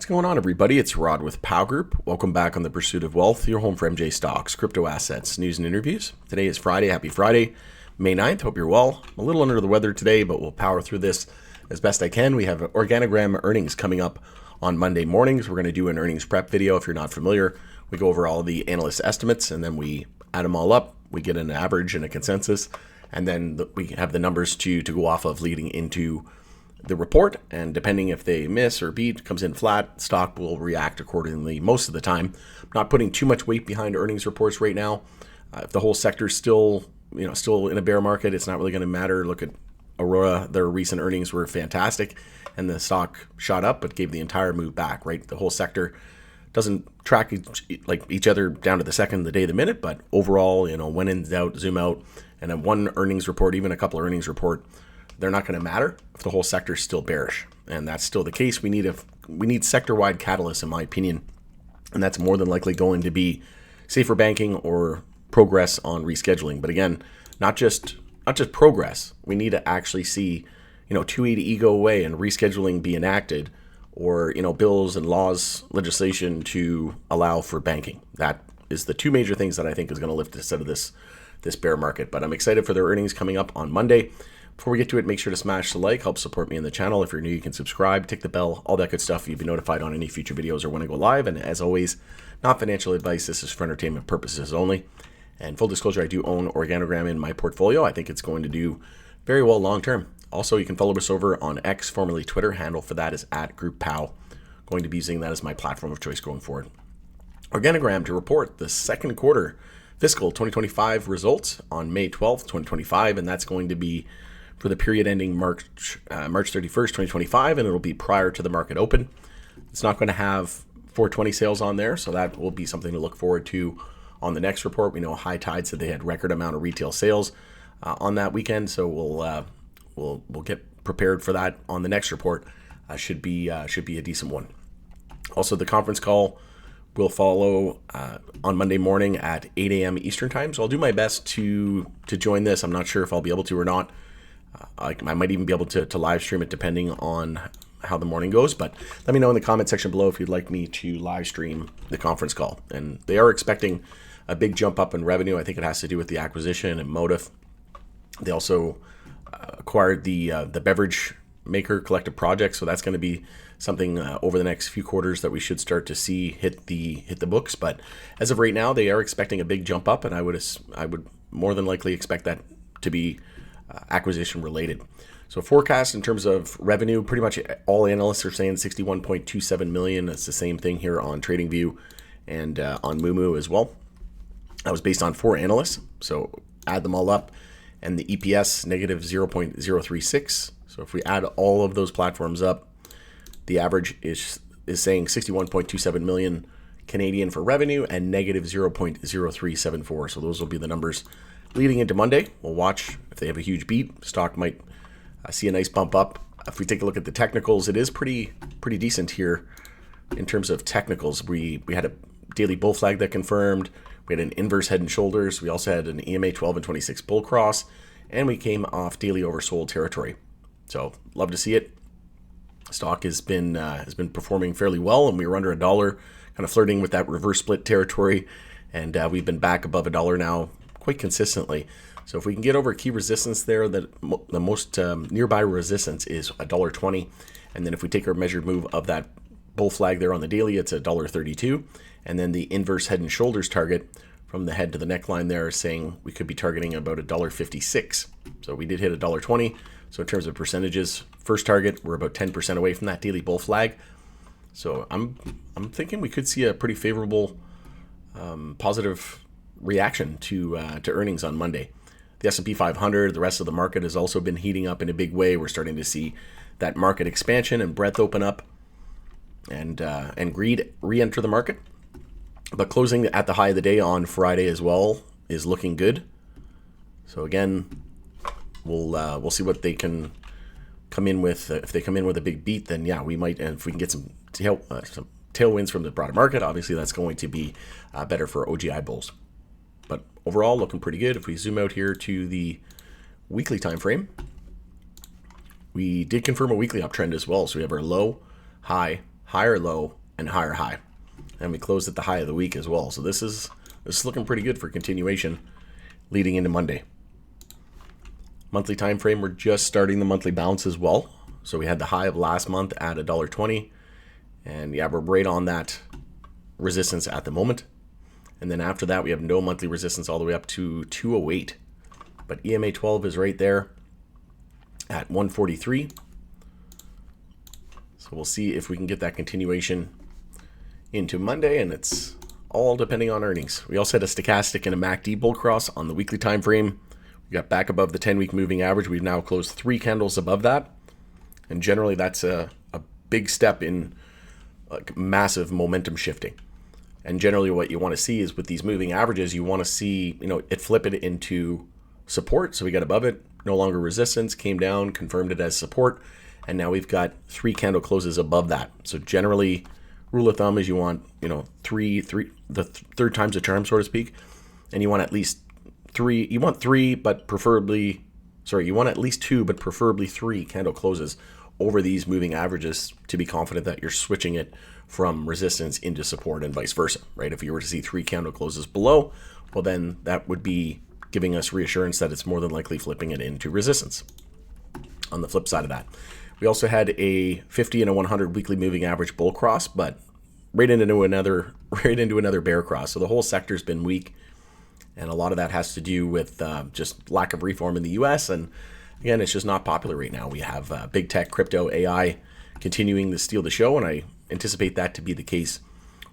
What's going on, everybody? It's Rod with Pow Group. Welcome back on The Pursuit of Wealth, your home for MJ stocks, crypto assets, news, and interviews. Today is Friday. Happy Friday, May 9th. Hope you're well. I'm a little under the weather today, but we'll power through this as best I can. We have Organigram earnings coming up on Monday mornings. We're going to do an earnings prep video. If you're not familiar, we go over all the analyst estimates, and then we add them all up. We get an average and a consensus, and then we have the numbers to go off of leading into the report, and depending if they miss or beat, comes in flat, stock will react accordingly most of the time. I'm not putting too much weight behind earnings reports right now. If the whole sector's still in a bear market, it's not really going to matter. Look at Aurora; their recent earnings were fantastic, and the stock shot up, but gave the entire move back. Right, the whole sector doesn't track each other down to the second, the day, the minute, but overall, when in doubt, zoom out, and then one earnings report, even a couple of earnings report, they're not going to matter if the whole sector is still bearish, and that's still the case. We need sector-wide catalysts, in my opinion, and that's more than likely going to be safer banking or progress on rescheduling. But again, not just progress. We need to actually see 280E go away and rescheduling be enacted, or bills and laws, legislation to allow for banking. That is the two major things that I think is going to lift us out of this bear market. But I'm excited for their earnings coming up on Monday. Before we get to it, make sure to smash the like, help support me in the channel. If you're new, you can subscribe, tick the bell, all that good stuff. You'll be notified on any future videos or when I go live. And as always, not financial advice. This is for entertainment purposes only. And full disclosure, I do own Organigram in my portfolio. I think it's going to do very well long term. Also, you can follow us over on X, formerly Twitter. Handle for that is @GroupPow. Going to be using that as my platform of choice going forward. Organigram to report the second quarter fiscal 2025 results on May 12th, 2025, and that's going to be for the period ending March 31st, 2025, and it'll be prior to the market open. It's not going to have 420 sales on there, so that will be something to look forward to on the next report. We know High Tide said they had record amount of retail sales on that weekend, so we'll get prepared for that on the next report. Should be a decent one. Also, the conference call will follow on Monday morning at 8 a.m. Eastern time. So I'll do my best to join this. I'm not sure if I'll be able to or not. I might even be able to live stream it depending on how the morning goes. But let me know in the comment section below if you'd like me to live stream the conference call. And they are expecting a big jump up in revenue. I think it has to do with the acquisition and Motive. They also acquired the beverage maker collective project, so that's going to be something over the next few quarters that we should start to see hit the books. But as of right now, they are expecting a big jump up, and I would more than likely expect that to be acquisition related. So forecast in terms of revenue, pretty much all analysts are saying 61.27 million. It's the same thing here on TradingView and on Moomoo as well. That was based on 4 analysts, so add them all up, and the EPS negative 0.036. So if we add all of those platforms up, the average is saying 61.27 million Canadian for revenue and negative 0.0374. So those will be the numbers leading into Monday. We'll watch if they have a huge beat. Stock might see a nice bump up. If we take a look at the technicals, it is pretty decent here in terms of technicals. We had a daily bull flag that confirmed. We had an inverse head and shoulders. We also had an EMA 12 and 26 bull cross, and we came off daily oversold territory. So love to see it. Stock has been performing fairly well, and we were under $1, kind of flirting with that reverse split territory, and we've been back above $1 now quite consistently. So if we can get over key resistance there, the most nearby resistance is $1.20, and then if we take our measured move of that bull flag there on the daily, it's $1.32, and then the inverse head and shoulders target from the head to the neckline there is saying we could be targeting about $1.56. So we did hit $1.20. So in terms of percentages, first target, we're about 10% away from that daily bull flag. So I'm thinking we could see a pretty favorable positive reaction to earnings on Monday. The S&P 500, the rest of the market has also been heating up in a big way. We're starting to see that market expansion and breadth open up, and greed re-enter the market. But closing at the high of the day on Friday as well is looking good. So again, we'll see what they can come in with. If they come in with a big beat, then yeah, we might. And if we can get some tailwinds from the broader market, obviously that's going to be better for OGI bulls. But overall, looking pretty good. If we zoom out here to the weekly time frame, we did confirm a weekly uptrend as well. So we have our low, high, higher low, and higher high. And we closed at the high of the week as well. So this is looking pretty good for continuation leading into Monday. Monthly time frame, we're just starting the monthly bounce as well. So we had the high of last month at $1.20. And yeah, we're right on that resistance at the moment. And then after that, we have no monthly resistance all the way up to 208. But EMA 12 is right there at 143. So we'll see if we can get that continuation into Monday, and it's all depending on earnings. We also had a stochastic and a MACD bull cross on the weekly time frame. We got back above the 10-week moving average. We've now closed 3 candles above that. And generally, that's a big step in like massive momentum shifting. And generally what you want to see is with these moving averages, you want to see, it flip it into support. So we got above it, no longer resistance, came down, confirmed it as support. And now we've got 3 candle closes above that. So generally, rule of thumb is you want, three, the third time's a charm, so to speak. And you want at least 3, you want 3, but preferably, you want at least 2, but preferably 3 candle closes over these moving averages to be confident that you're switching it from resistance into support and vice versa, right? If you were to see 3 candle closes below, well, then that would be giving us reassurance that it's more than likely flipping it into resistance. On the flip side of that, we also had a 50 and a 100 weekly moving average bull cross, but right into another bear cross. So the whole sector's been weak, and a lot of that has to do with just lack of reform in the U.S. And again, it's just not popular right now. We have big tech, crypto, AI continuing to steal the show, and I anticipate that to be the case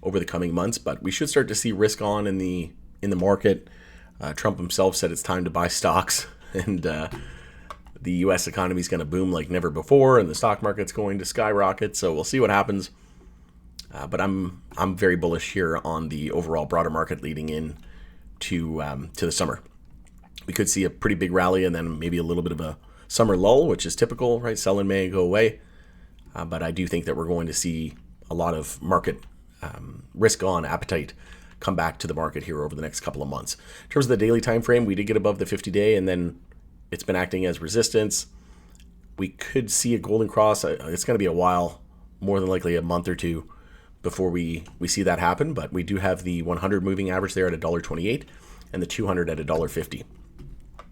over the coming months. But we should start to see risk on in the market. Trump himself said it's time to buy stocks, and the U.S. economy is going to boom like never before, and the stock market's going to skyrocket. So we'll see what happens. But I'm very bullish here on the overall broader market leading in to the summer. We could see a pretty big rally and then maybe a little bit of a summer lull, which is typical, right? Sell in May, go away. But I do think that we're going to see a lot of market risk on appetite come back to the market here over the next couple of months. In terms of the daily time frame, we did get above the 50-day, and then it's been acting as resistance. We could see a golden cross. It's going to be a while, more than likely a month or two, before we see that happen. But we do have the 100 moving average there at $1.28 and the 200 at $1.50.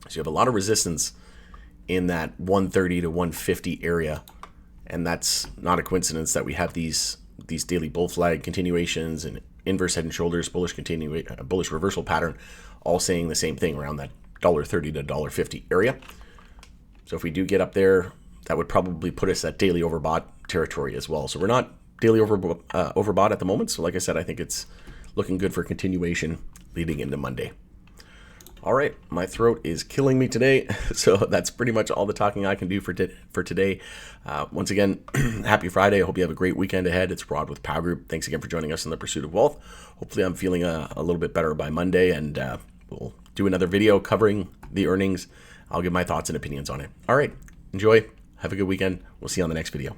So you have a lot of resistance in that 130 to 150 area. And that's not a coincidence that we have these daily bull flag continuations and inverse head and shoulders, bullish reversal pattern, all saying the same thing around that $1.30 to $1.50 area. So if we do get up there, that would probably put us at daily overbought territory as well. So we're not daily overbought at the moment. So like I said, I think it's looking good for continuation leading into Monday. All right, my throat is killing me today, so that's pretty much all the talking I can do for today. Once again, happy Friday. I hope you have a great weekend ahead. It's Rod with Pow Group. Thanks again for joining us in the Pursuit of Wealth. Hopefully I'm feeling a little bit better by Monday, and we'll do another video covering the earnings. I'll give my thoughts and opinions on it. All right, enjoy. Have a good weekend. We'll see you on the next video.